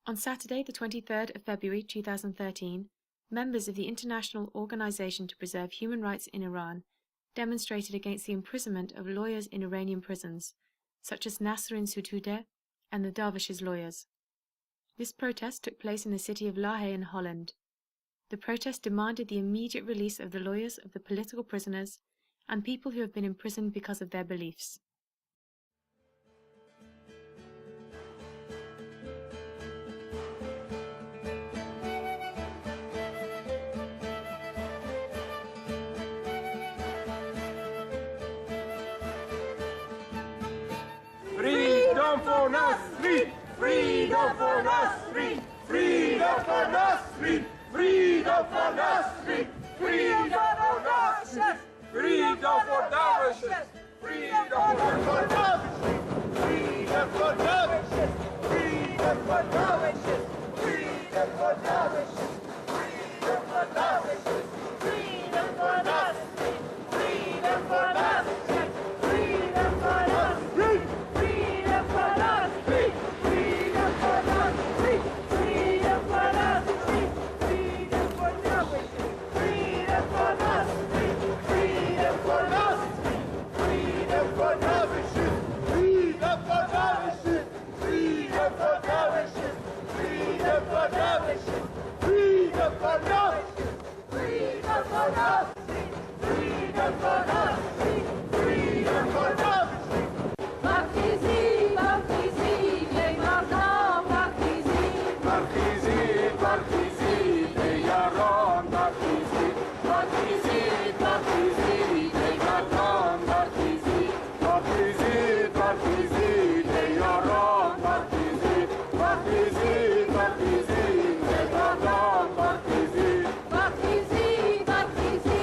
On Saturday, the 23rd of February 2013, members of the International Organization to Preserve Human Rights in Iran demonstrated against the imprisonment of lawyers in Iranian prisons, such as Nasrin Sotoudeh and the Dervishes' lawyers. This protest took place in the city of La Haye in Holland. The protest demanded the immediate release of the lawyers of the political prisoners and people who have been imprisoned because of their beliefs. Freedom for Nasrin! Freedom for Nasrin! Freedom for Nasrin! Freedom for Nasrin! Freedom for Nasrin! Freedom for Dervishes! Freedom for Dervishes! Freedom for Dervishes! Freedom for Dervishes! Freedom for Dervishes! Freedom for Dervishes! Freedom for Nasrin! Freedom for Nasrin! Freedom for Nasrin! Freedom for Nasrin! Freedom for Nasrin! Freedom for Nasrin! Freedom for Dervishes! Freedom for Nasrin! Freedom for Nasrin! Freedom for Dervishes! Freedom for Dervishes! Freedom for Dervishes! Freedom for Dervishes! Freedom for Dervishes! Freedom for Nasrin! Freedom for Nasrin! Freedom for Dervishes! Markizi, Markizi, ey mardam, Markizi. Markizi, Markizi, ey yaran, Markizi. Markizi, Markizi, ey mardam, Markizi. Markizi, Markizi, ey yaran, Markizi. Markizi, Markizi, ey mardam, Markizi. Markizi, Markizi,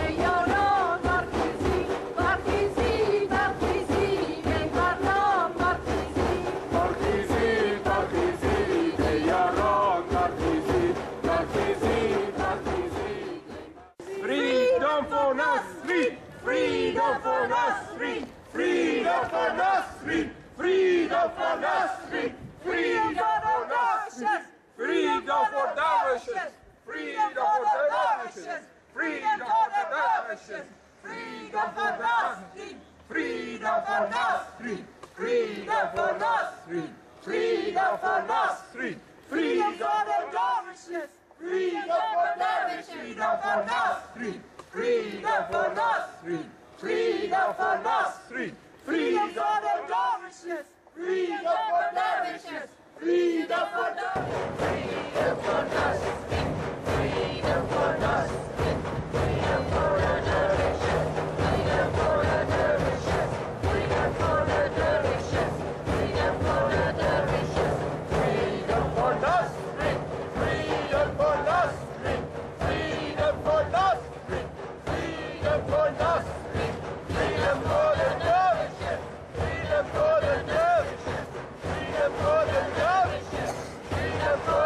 ey yaran, Markizi. Markizi, Markizi, ey mardam, Markizi. Markizi, Markizi, ey yaran, Markizi. Markizi, Markizi. Freedom for Nasrin! Freedom for Nasrin! Freedom for Nasrin! Freedom for Nasrin! Freedom for Nasrin! Freedom for Dervishes! Freedom for Dervishes! Freedom for Dervishes! Freedom for Nasrin! Freedom for Nasrin! Freedom for Nasrin! Freedom for Nasrin! Freedom for Dervishes! Freedom for Dervishes! Freedom for Nasrin! Freedom for Nasrin! Freedom for Nasrin! Freedom for Dervishes! Freedom for Dervishes! Freedom for Dervishes! Freedom for Nasrin! Freedom for Nasrin! Freedom for the Dervishes! Freedom for the Dervishes! Freedom for the Dervishes! Freedom for Nasrin! Freedom for Nasrin! Freedom for Nasrin! Freedom for Nasrin! Freedom for the Dervishes! Freedom for the Dervishes! Freedom for the Dervishes! Freedom for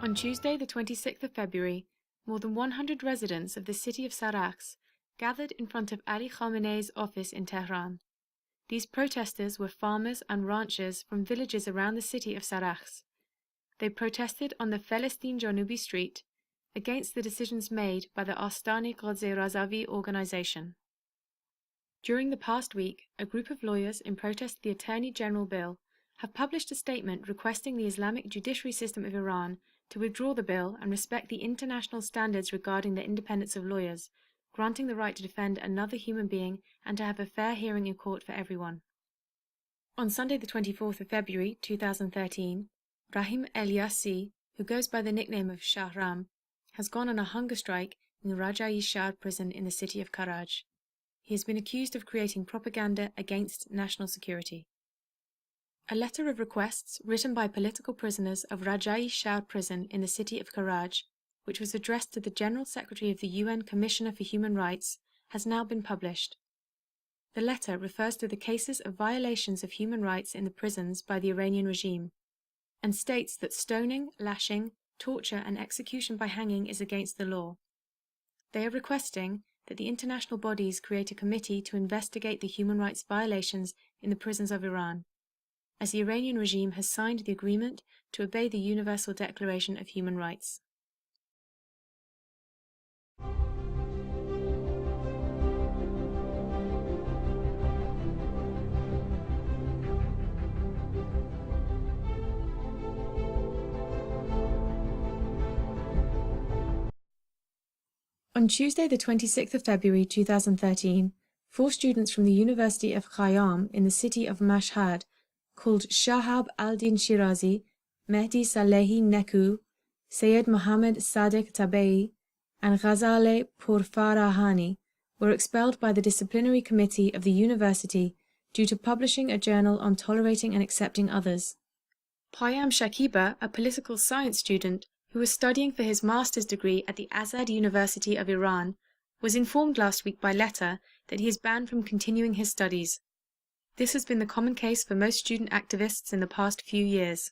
On Tuesday, the 26th of February, more than 100 residents of the city of Sarakhs gathered in front of Ali Khamenei's office in Tehran. These protesters were farmers and ranchers from villages around the city of Sarakhs. They protested on the Felestin Janubi Street against the decisions made by the Astani Ghodze Razavi organization. During the past week, a group of lawyers in protest of the Attorney General bill have published a statement requesting the Islamic judiciary system of Iran to withdraw the bill and respect the international standards regarding the independence of lawyers, granting the right to defend another human being and to have a fair hearing in court for everyone. On Sunday the 24th of February 2013, Rahim Eliassi, who goes by the nickname of Shahram, has gone on a hunger strike in the Rajai Shah prison in the city of Karaj. He has been accused of creating propaganda against national security. A letter of requests written by political prisoners of Rajai Shah prison in the city of Karaj, which was addressed to the General Secretary of the UN Commissioner for Human Rights, has now been published. The letter refers to the cases of violations of human rights in the prisons by the Iranian regime, and states that stoning, lashing, torture and execution by hanging is against the law. They are requesting that the international bodies create a committee to investigate the human rights violations in the prisons of Iran, as the Iranian regime has signed the agreement to obey the Universal Declaration of Human Rights. On Tuesday, the 26th of February 2013, 4 students from the University of Khayyam in the city of Mashhad, called Shahab al-Din Shirazi, Mehdi Salehi Neku, Syed Mohammad Sadiq Tabei, and Ghazale Pourfarahani, were expelled by the disciplinary committee of the university due to publishing a journal on tolerating and accepting others. Payam Shakiba, a political science student who was studying for his master's degree at the Azad University of Iran, was informed last week by letter that he is banned from continuing his studies. This has been the common case for most student activists in the past few years.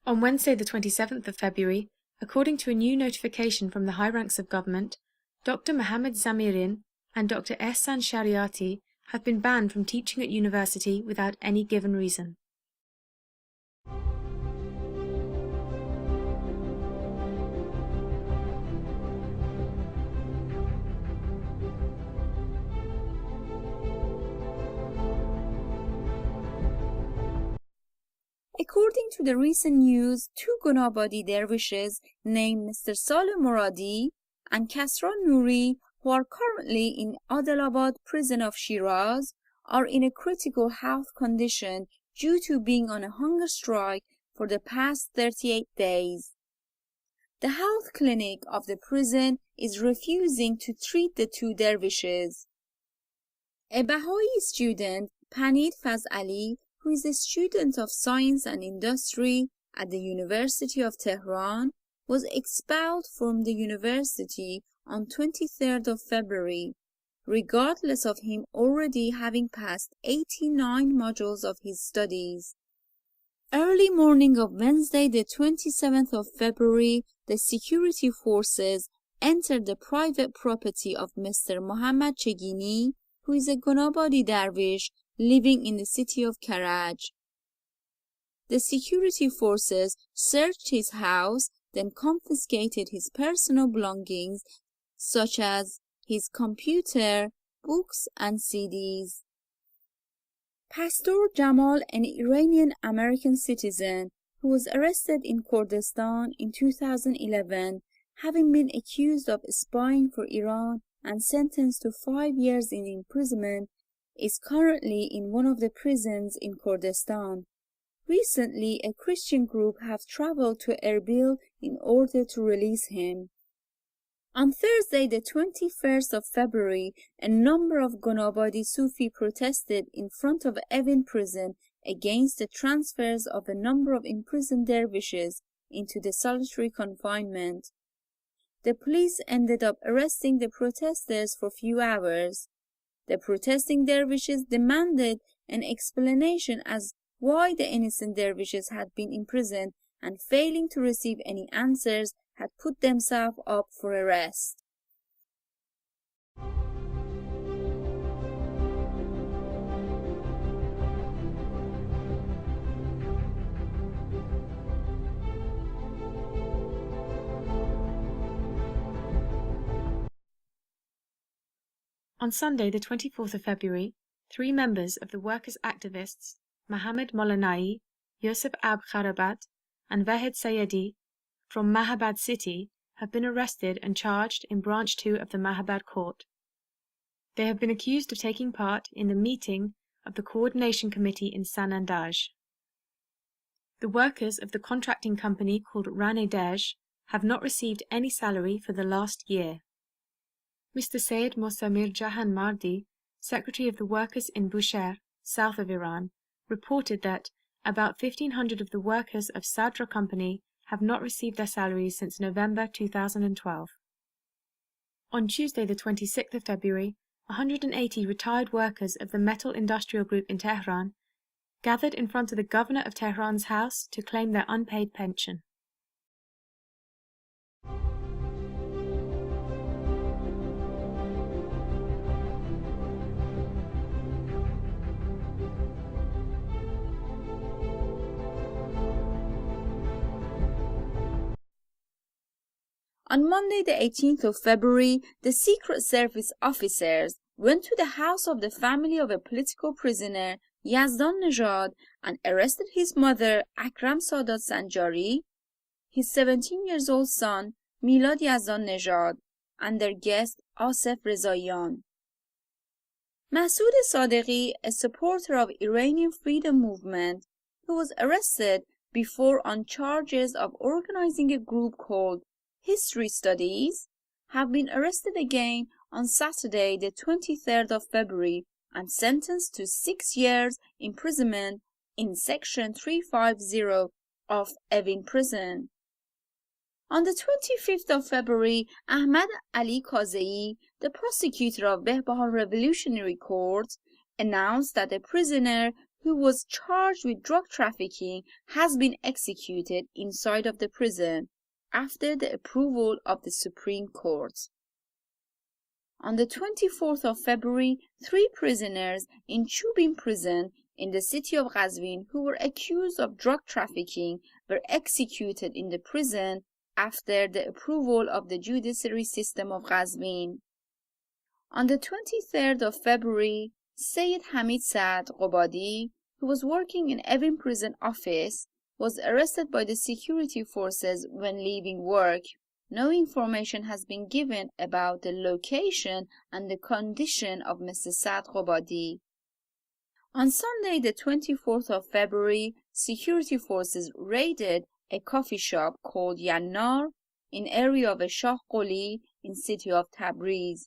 On Wednesday, the 27th of February, according to a new notification from the high ranks of government, Dr. Mohammad Zamirin and Dr. Ehsan Shariati have been banned from teaching at university without any given reason. According to the recent news, 2 Gonabadi dervishes named Mr. Saleh Moradi and Kasran Nouri, who are currently in Adalabad prison of Shiraz, are in a critical health condition due to being on a hunger strike for the past 38 days. The health clinic of the prison is refusing to treat the 2 dervishes. A Baha'i student, Panid Faz Ali, who is a student of science and industry at the University of Tehran, was expelled from the university on 23rd of February, regardless of him already having passed 89 modules of his studies. Early morning of Wednesday, the 27th of February, the security forces entered the private property of Mr. Mohammad Chegini, who is a Gonabadi dervish living in the city of Karaj. The security forces searched his house, then confiscated his personal belongings such as his computer, books, and CDs. Pastor Jamal, an Iranian-American citizen who was arrested in Kurdistan in 2011, having been accused of spying for Iran and sentenced to 5 years in imprisonment, is currently in one of the prisons in Kurdistan. Recently, a Christian group have traveled to Erbil in order to release him. On Thursday, the 21st of February, a number of Gonabadi Sufi protested in front of Evin prison against the transfers of a number of imprisoned dervishes into the solitary confinement. The police ended up arresting the protesters for few hours. The protesting dervishes demanded an explanation as why the innocent dervishes had been imprisoned and failing to receive any answers had put themselves up for arrest. On Sunday, the 24th of February, 3 members of the workers' activists, Mohammed Molanai, Yusuf Ab Kharabat, and Vahed Sayedi, from Mahabad city, have been arrested and charged in Branch 2 of the Mahabad court. They have been accused of taking part in the meeting of the Coordination Committee in Sanandaj. The workers of the contracting company called Ranedej have not received any salary for the last year. Mr. Sayed Mosamir Jahan Mardi, secretary of the workers in Bushehr, south of Iran, reported that about 1,500 of the workers of Sadra company have not received their salaries since November 2012. On Tuesday, the 26th of February, 180 retired workers of the metal industrial group in Tehran gathered in front of the governor of Tehran's house to claim their unpaid pension. On Monday, the 18th of February, the Secret Service officers went to the house of the family of a political prisoner, Yazdan Nejad, and arrested his mother, Akram Sadat Sanjari, his 17-year-old son, Milad Yazdan Nejad, and their guest, Asef Rezaian. Masoud Sadeghi, a supporter of Iranian freedom movement, who was arrested before on charges of organizing a group called History Studies, have been arrested again on Saturday, the 23rd of February, and sentenced to 6 years imprisonment in Section 350 of Evin Prison. On the 25th of February, Ahmad Ali Kazei, the prosecutor of Behbahan Revolutionary Court, announced that a prisoner who was charged with drug trafficking has been executed inside of the prison after the approval of the Supreme Court. On the 24th of February, 3 prisoners in Chubin prison in the city of Qazvin who were accused of drug trafficking were executed in the prison after the approval of the judiciary system of Qazvin. On the 23rd of February, Sayyid Hamid Saad Qobadi, who was working in Evin prison office, was arrested by the security forces when leaving work. No information has been given about the location and the condition of Mr. Saad Qobadi. On Sunday, the 24th of February, security forces raided a coffee shop called Yannar in area of Shah Qoli in city of Tabriz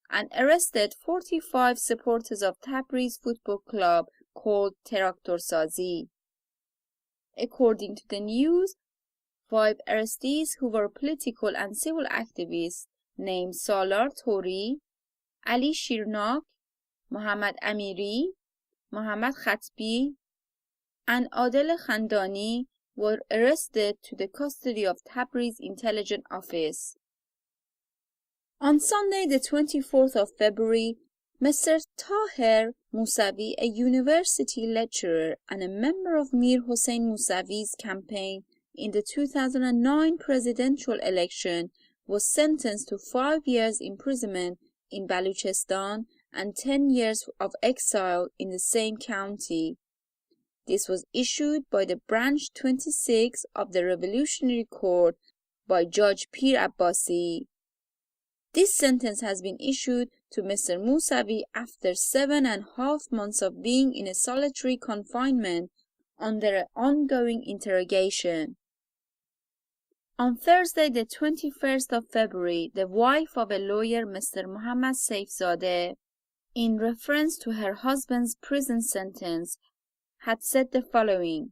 and arrested 45 supporters of Tabriz football club called Teraktor Sazi. According to the news, 5 arrestees who were political and civil activists named Salar Tori, Ali Shirnak, Mohammad Amiri, Mohammad Khatbi, and Adel Khandani were arrested to the custody of Tabriz Intelligence Office. On Sunday, the 24th of February, Mr. Taher Musavi, a university lecturer and a member of Mir Hossein Musavi's campaign in the 2009 presidential election, was sentenced to 5 years imprisonment in Baluchistan and 10 years of exile in the same county. This was issued by the Branch 26 of the Revolutionary Court by Judge Pir Abbasi. This sentence has been issued to Mr. Musavi after 7.5 months of being in a solitary confinement under an ongoing interrogation. On Thursday, the 21st of February, the wife of a lawyer, Mr. Muhammad Saifzadeh, in reference to her husband's prison sentence, had said the following: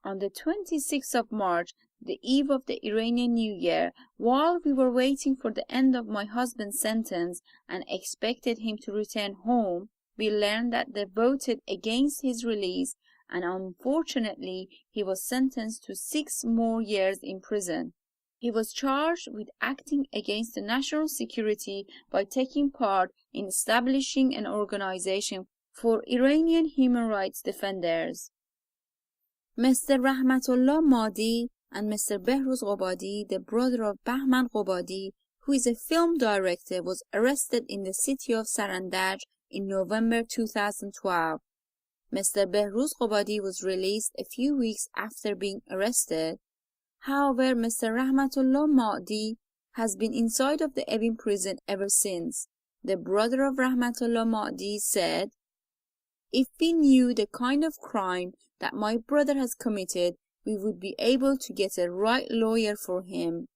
On the 26th of March, the eve of the Iranian New Year, while we were waiting for the end of my husband's sentence and expected him to return home, we learned that they voted against his release and unfortunately he was sentenced to 6 more years in prison. He was charged with acting against the national security by taking part in establishing an organization for Iranian human rights defenders. Mr. Rahmatullah Mahdi and Mr. Behruz Gobadi, the brother of Bahman Gobadi, who is a film director, was arrested in the city of Sarandaj in November 2012. Mr. Behruz Gobadi was released a few weeks after being arrested. However, Mr. Rahmatullah Mahdi has been inside of the Evin prison ever since. The brother of Rahmatullah Mahdi said, "If we knew the kind of crime that my brother has committed, we would be able to get a right lawyer for him."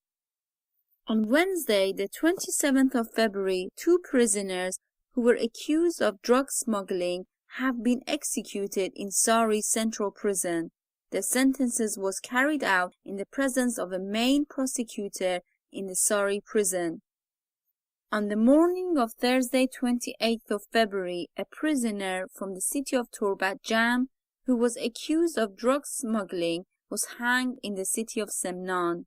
On Wednesday, the 27th of February, 2 prisoners who were accused of drug smuggling have been executed in Sari Central Prison. The sentences was carried out in the presence of the main prosecutor in the Sari prison. On the morning of Thursday, 28th of February, a prisoner from the city of Turbat Jam who was accused of drug smuggling was hanged in the city of Semnan.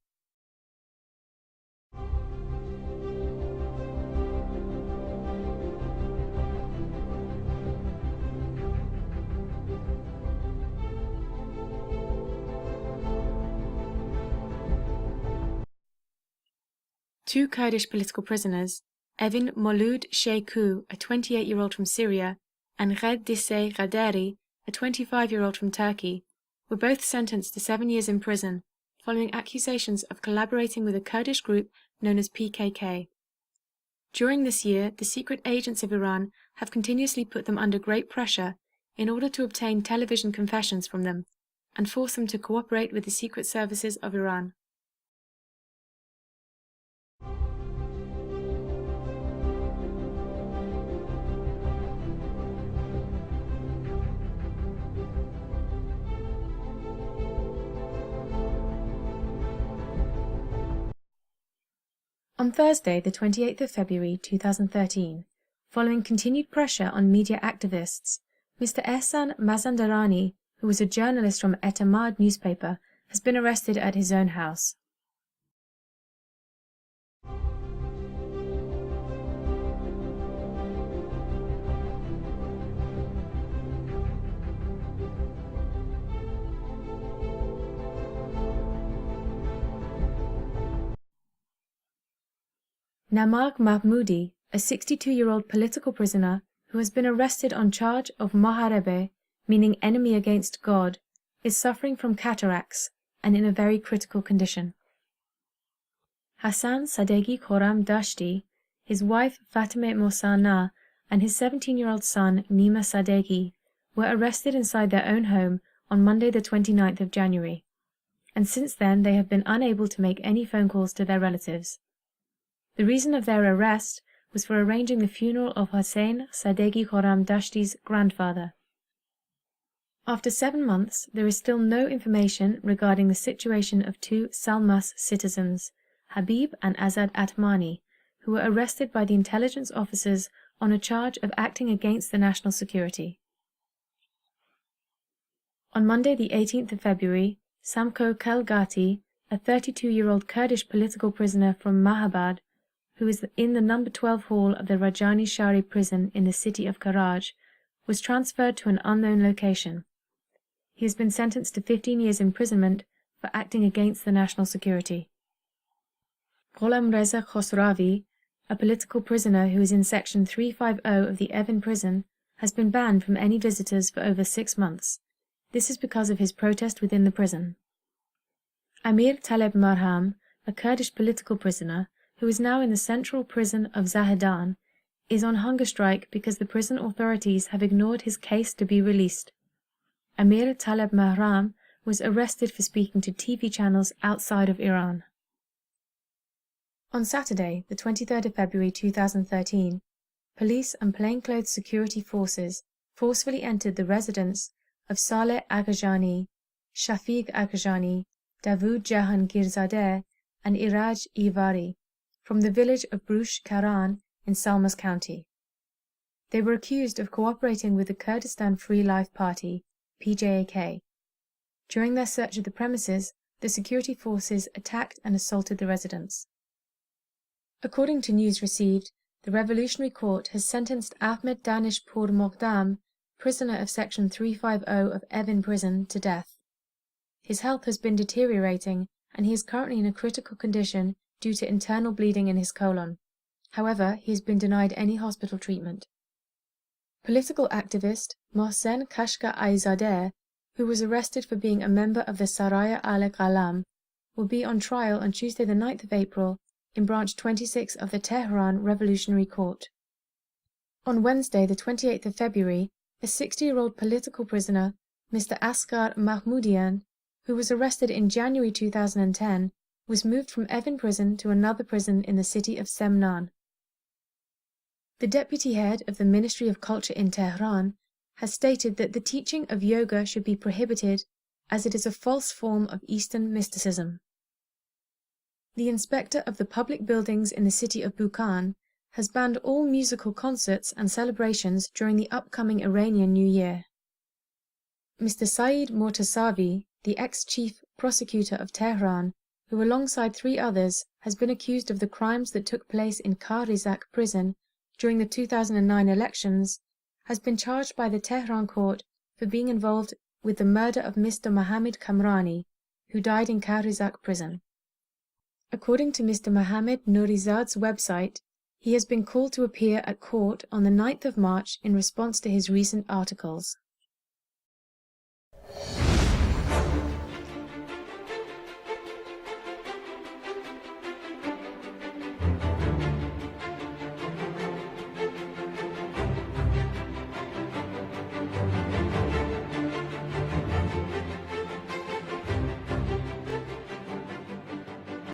Two Kurdish political prisoners, Evin Moloud Sheikhu, a 28-year-old from Syria, and Red Dise Ghaderi, a 25-year-old from Turkey, were both sentenced to 7 years in prison following accusations of collaborating with a Kurdish group known as PKK. During this year, the secret agents of Iran have continuously put them under great pressure in order to obtain television confessions from them and force them to cooperate with the secret services of Iran. On Thursday, the 28th of February 2013, following continued pressure on media activists, Mr. Ehsan Mazandarani, who was a journalist from Etemad newspaper, has been arrested at his own house. Namag Mahmoudi, a 62-year-old political prisoner who has been arrested on charge of Maharebe, meaning enemy against God, is suffering from cataracts and in a very critical condition. Hassan Sadeghi Khorram Dashti, his wife Fatime Mosana, and his 17-year-old son Nima Sadeghi were arrested inside their own home on Monday the 29th of January, and since then they have been unable to make any phone calls to their relatives. The reason of their arrest was for arranging the funeral of Hossein Sadeghi Khorram Dashti's grandfather. After 7 months, there is still no information regarding the situation of 2 Salmas citizens, Habib and Azad Atmani, who were arrested by the intelligence officers on a charge of acting against the national security. On Monday the 18th of February, Samko Kelgati, a 32-year-old Kurdish political prisoner from Mahabad, who is in the number 12 hall of the Rajani Shari prison in the city of Karaj, was transferred to an unknown location. He has been sentenced to 15 years imprisonment for acting against the national security. Gholam Reza Khosravi, a political prisoner who is in section 350 of the Evin prison, has been banned from any visitors for over 6 months. This is because of his protest within the prison. Amir Taleb Marham, a Kurdish political prisoner, who is now in the central prison of Zahedan, is on hunger strike because the prison authorities have ignored his case to be released. Amir Taleb Mahram was arrested for speaking to TV channels outside of Iran. On Saturday, the 23rd of February 2013, police and plainclothes security forces forcefully entered the residence of Saleh Agajani, Shafiq Agajani, Davood Jahangirzadeh, and Iraj Ivari, from the village of Brush Karan in Salmas County. They were accused of cooperating with the Kurdistan Free Life Party, PJAK. During their search of the premises, the security forces attacked and assaulted the residents. According to news received, the Revolutionary Court has sentenced Ahmed Danish Pour Mordam, prisoner of Section 350 of Evin Prison, to death. His health has been deteriorating, and he is currently in a critical condition due to internal bleeding in his colon. However, he has been denied any hospital treatment. Political activist Mohsen Kashka Aizadeh, who was arrested for being a member of the Saraya al-Qalam, will be on trial on Tuesday the 9th of April in Branch 26 of the Tehran Revolutionary Court. On Wednesday the 28th of February, a 60-year-old political prisoner, Mr. Asghar Mahmoudian, who was arrested in January 2010, was moved from Evin Prison to another prison in the city of Semnan. The deputy head of the Ministry of Culture in Tehran has stated that the teaching of yoga should be prohibited as it is a false form of Eastern mysticism. The inspector of the public buildings in the city of Bukhan has banned all musical concerts and celebrations during the upcoming Iranian New Year. Mr. Saeed Mortasavi, the ex-chief prosecutor of Tehran, who alongside 3 others has been accused of the crimes that took place in Kahrizak prison during the 2009 elections, has been charged by the Tehran court for being involved with the murder of Mr. Mohammad Kamrani, who died in Kahrizak prison. According to Mr. Mohammad Nourizad's website, he has been called to appear at court on the 9th of March in response to his recent articles.